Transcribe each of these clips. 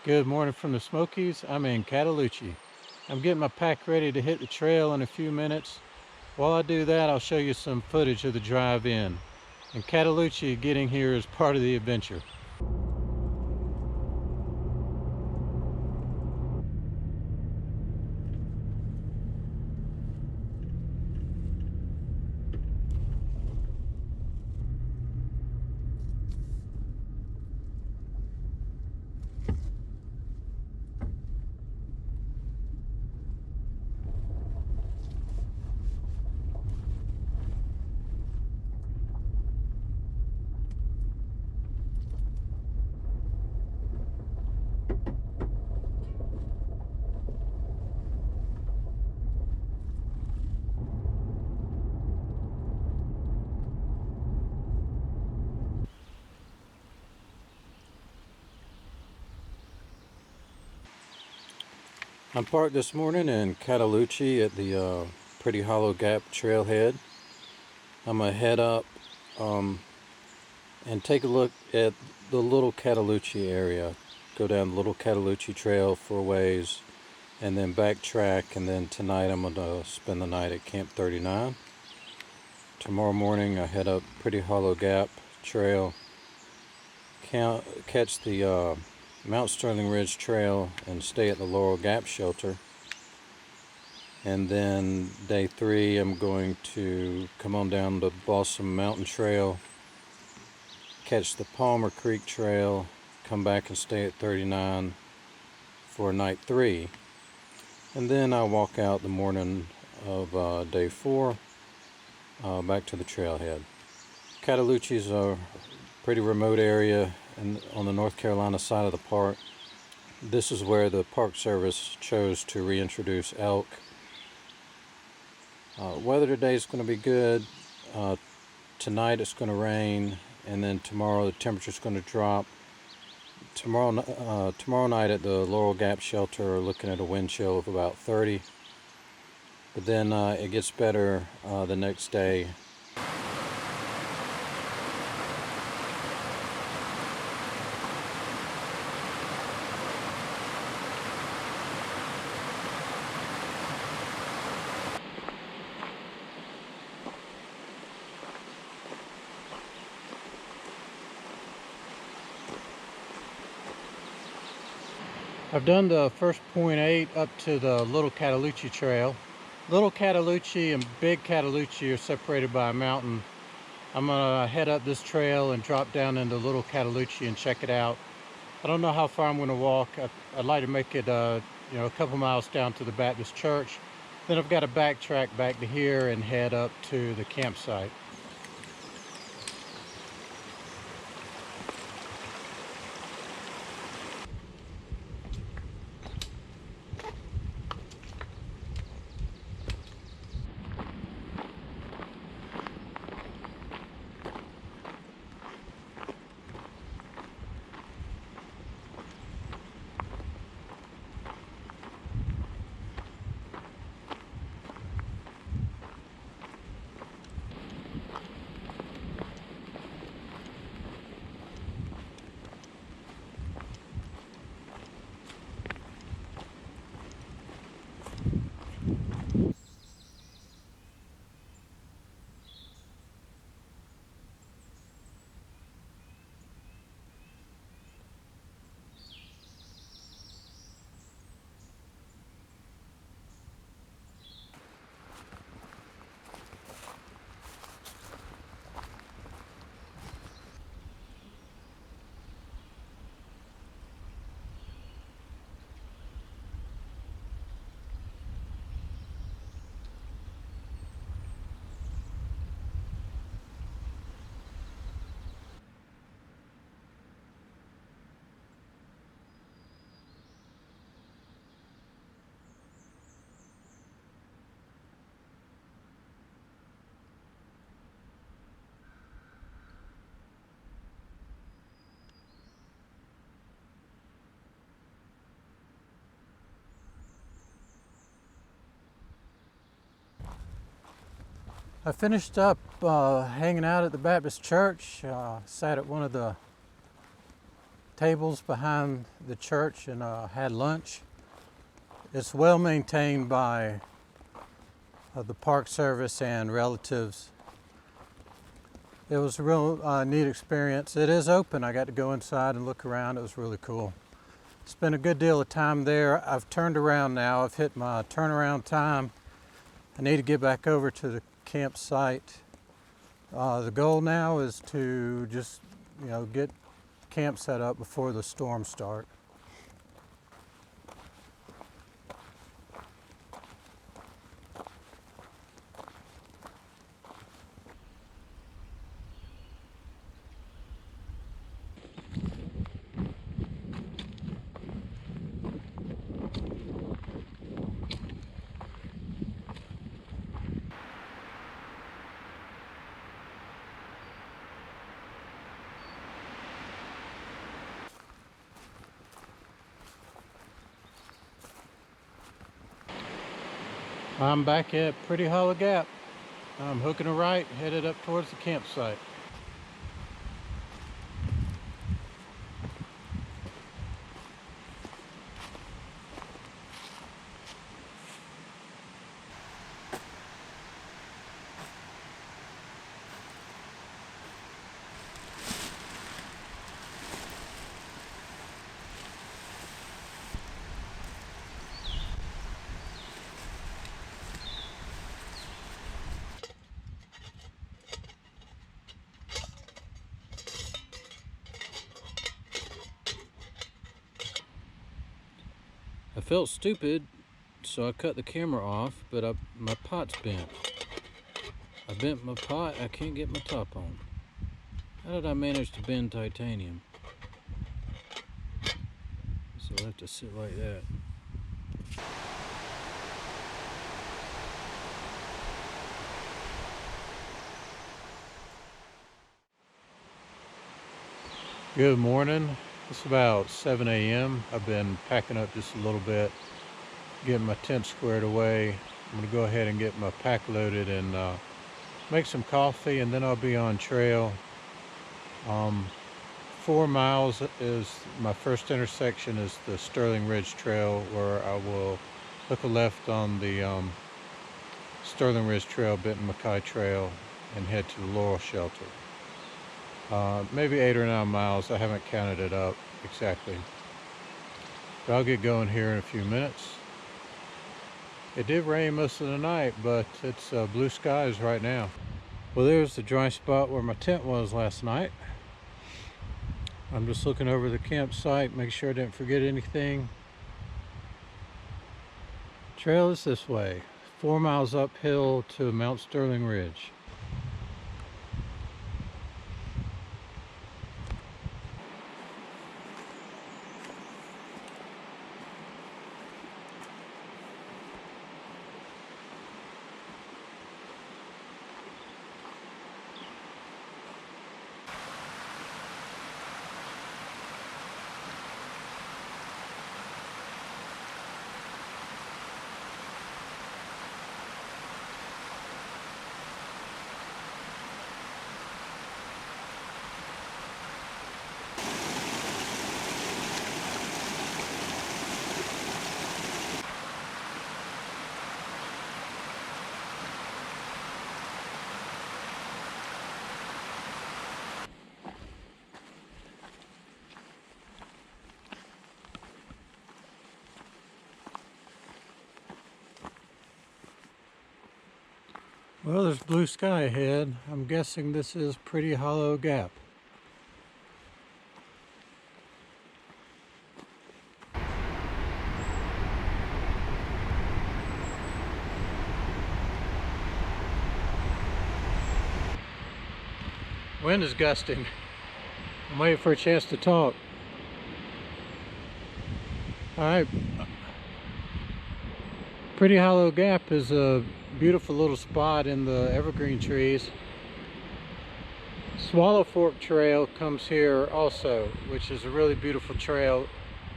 Good morning from the Smokies. I'm in Cataloochee. I'm getting my pack ready to hit the trail in a few minutes. While I do that, I'll show you some footage of the drive in. In Cataloochee, getting here is part of the adventure. I'm parked this morning in Cataloochee at the Pretty Hollow Gap trailhead. I'm going to head up and take a look at the Little Cataloochee area. Go down the Little Cataloochee Trail for a ways and then backtrack, and then tonight I'm going to spend the night at Camp 39. Tomorrow morning I head up Pretty Hollow Gap Trail, catch the Mount Sterling Ridge Trail and stay at the Laurel Gap Shelter. And then day 3 I'm going to come on down the Balsam Mountain Trail, catch the Palmer Creek Trail, come back and stay at 39 for night 3. And then I'll walk out the morning of day 4 back to the trailhead. Cataloochee is a pretty remote area on the North Carolina side of the park. This is where the Park Service chose to reintroduce elk. Weather today is going to be good. Tonight it's going to rain, and then tomorrow the temperature is going to drop. Tomorrow night at the Laurel Gap Shelter, we're looking at a wind chill of about 30. But then it gets better the next day. I've done the first 0.8 up to the Little Cataloochee Trail. Little Cataloochee and Big Cataloochee are separated by a mountain. I'm gonna head up this trail and drop down into Little Cataloochee and check it out. I don't know how far I'm gonna walk. I'd like to make it a couple miles down to the Baptist church. Then I've got to backtrack back to here and head up to the campsite. I finished up hanging out at the Baptist church. Sat at one of the tables behind the church and had lunch. It's well maintained by the Park Service and relatives. It was a real neat experience. It is open. I got to go inside and look around. It was really cool. Spent a good deal of time there. I've turned around now. I've hit my turnaround time. I need to get back over to the campsite. The goal now is to just, get camp set up before the storm starts. I'm back at Pretty Hollow Gap. I'm hooking a right, headed up towards the campsite. I felt stupid, so I cut the camera off, but my pot's bent. I bent my pot, I can't get my top on. How did I manage to bend titanium? So I'll have to sit like that. Good morning. It's about 7 a.m. I've been packing up just a little bit, getting my tent squared away. I'm going to go ahead and get my pack loaded and make some coffee, and then I'll be on trail. 4 miles is my first intersection, is the Sterling Ridge Trail, where I will hook a left on the Sterling Ridge Trail, Benton Mackay Trail, and head to the Laurel Shelter. Maybe 8 or 9 miles. I haven't counted it up exactly. But I'll get going here in a few minutes. It did rain most of the night, but it's blue skies right now. Well, there's the dry spot where my tent was last night. I'm just looking over the campsite, make sure I didn't forget anything. Trail is this way, 4 miles uphill to Mount Sterling Ridge. Well, there's blue sky ahead. I'm guessing this is Pretty Hollow Gap. Wind is gusting. I'm waiting for a chance to talk. Alright. Pretty Hollow Gap is a beautiful little spot in the evergreen trees. Swallow Fork Trail comes here also, which is a really beautiful trail.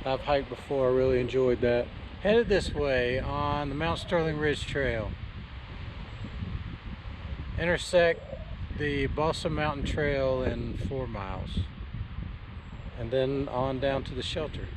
I've hiked before, I really enjoyed that. Headed this way on the Mount Sterling Ridge Trail. Intersect the Balsam Mountain Trail in 4 miles. and then on down to the shelter.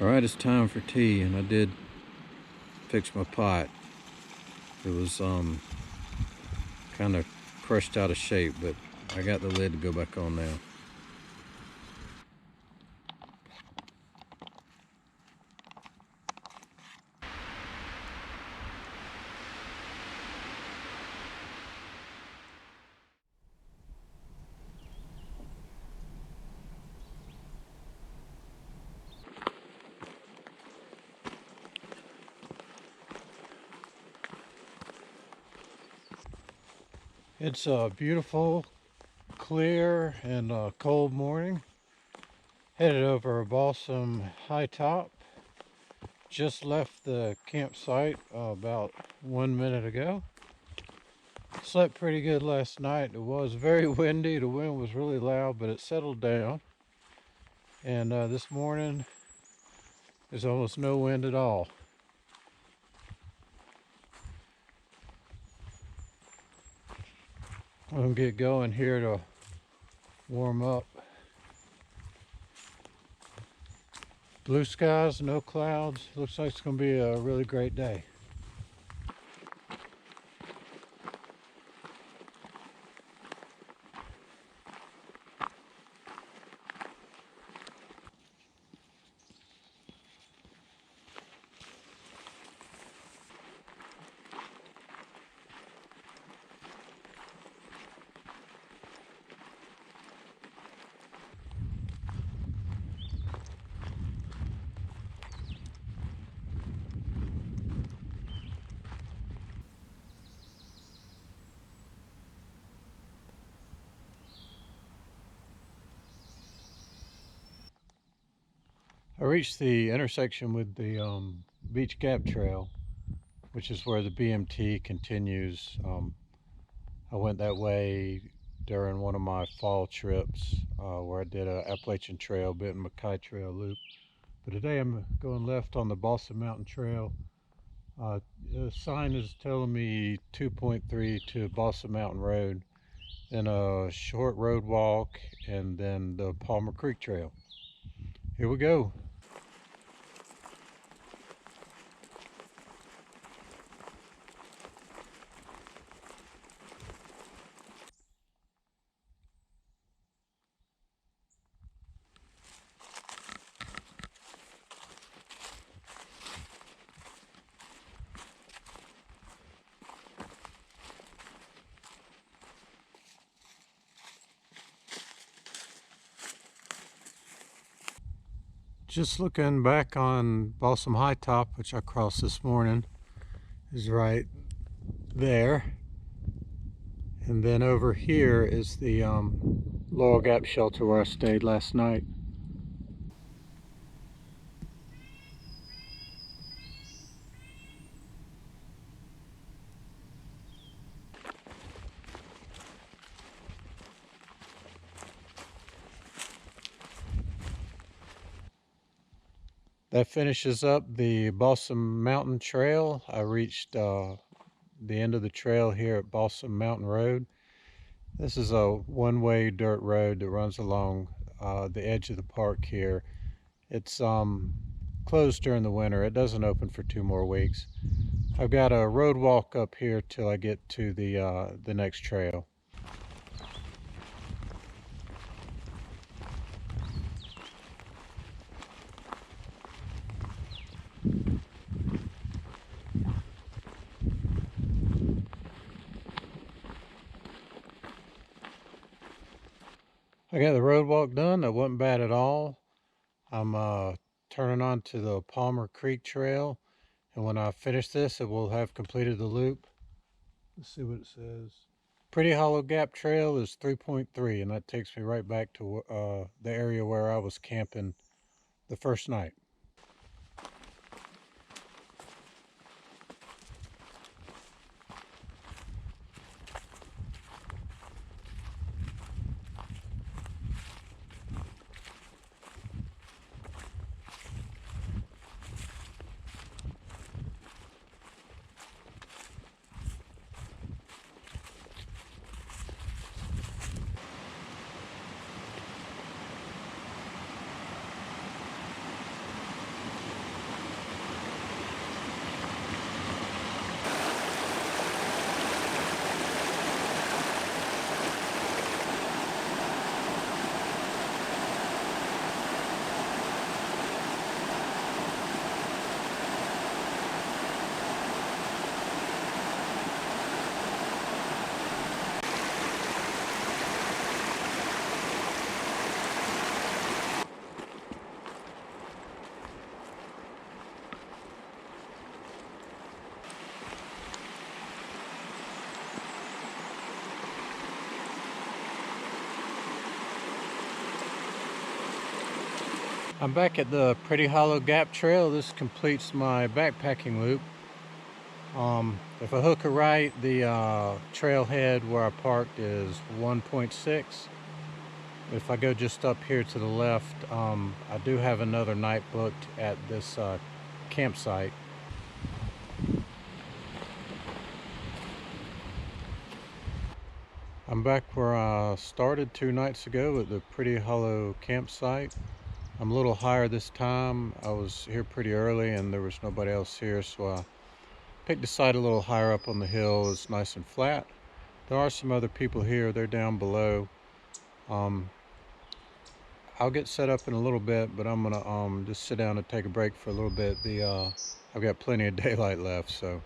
Alright, it's time for tea, and I did fix my pot. It was kind of crushed out of shape, but I got the lid to go back on now. It's a beautiful, clear, and cold morning. Headed over a balsam high top. Just left the campsite about 1 minute ago. Slept pretty good last night. It was very windy. The wind was really loud, but it settled down. And this morning, there's almost no wind at all. I'm gonna get going here to warm up. Blue skies, no clouds. Looks like it's gonna be a really great day. I reached the intersection with the Beach Gap Trail, which is where the BMT continues. I went that way during one of my fall trips where I did a Appalachian Trail, Benton Mackay Trail loop. But today I'm going left on the Balsam Mountain Trail. The sign is telling me 2.3 to Balsam Mountain Road, then a short road walk, and then the Palmer Creek Trail. Here we go. Just looking back on Balsam High Top, which I crossed this morning, is right there. And then over here is the Laurel Gap shelter where I stayed last night. That finishes up the Balsam Mountain Trail. I reached the end of the trail here at Balsam Mountain Road. This is a one-way dirt road that runs along the edge of the park here. It's closed during the winter. It doesn't open for 2 more weeks. I've got a road walk up here till I get to the next trail. I got the road walk done. That wasn't bad at all. I'm turning on to the Palmer Creek Trail, and when I finish this, it will have completed the loop. Let's see what it says. Pretty Hollow Gap Trail is 3.3, and that takes me right back to the area where I was camping the first night. I'm back at the Pretty Hollow Gap Trail. This completes my backpacking loop. If I hook a right, the trailhead where I parked is 1.6. If I go just up here to the left, I do have another night booked at this campsite. I'm back where I started 2 nights ago at the Pretty Hollow campsite. I'm a little higher this time. I was here pretty early and there was nobody else here, so I picked a site a little higher up on the hill. It's nice and flat. There are some other people here. They're down below. I'll get set up in a little bit, but I'm gonna just sit down and take a break for a little bit. I've got plenty of daylight left, so.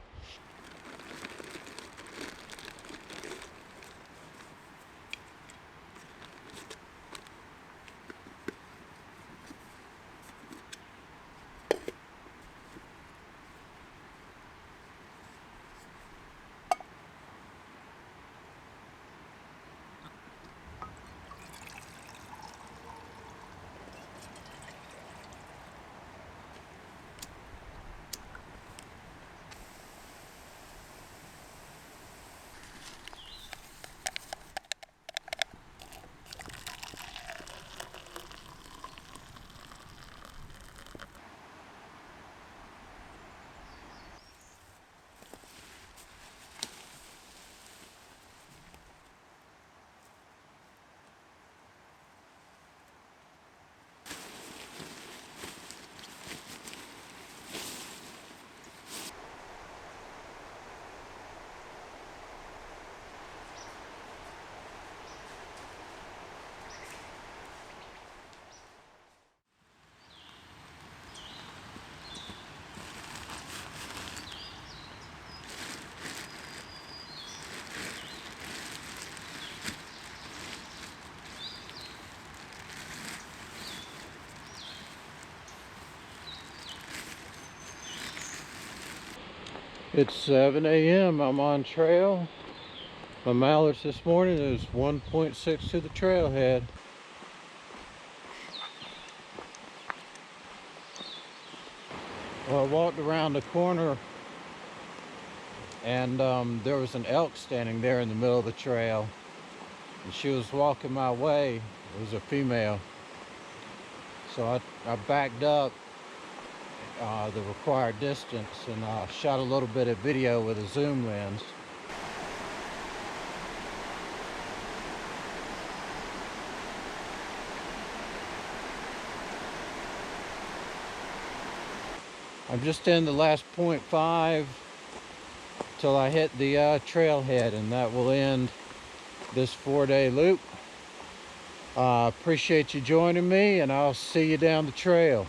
It's 7 a.m. I'm on trail. My mileage this morning is 1.6 to the trailhead. Well, I walked around the corner and there was an elk standing there in the middle of the trail. And she was walking my way. It was a female. So I backed up the required distance and shot a little bit of video with a zoom lens. I'm just in the last 0.5 till I hit the trailhead, and that will end this 4-day loop. Appreciate you joining me, and I'll see you down the trail.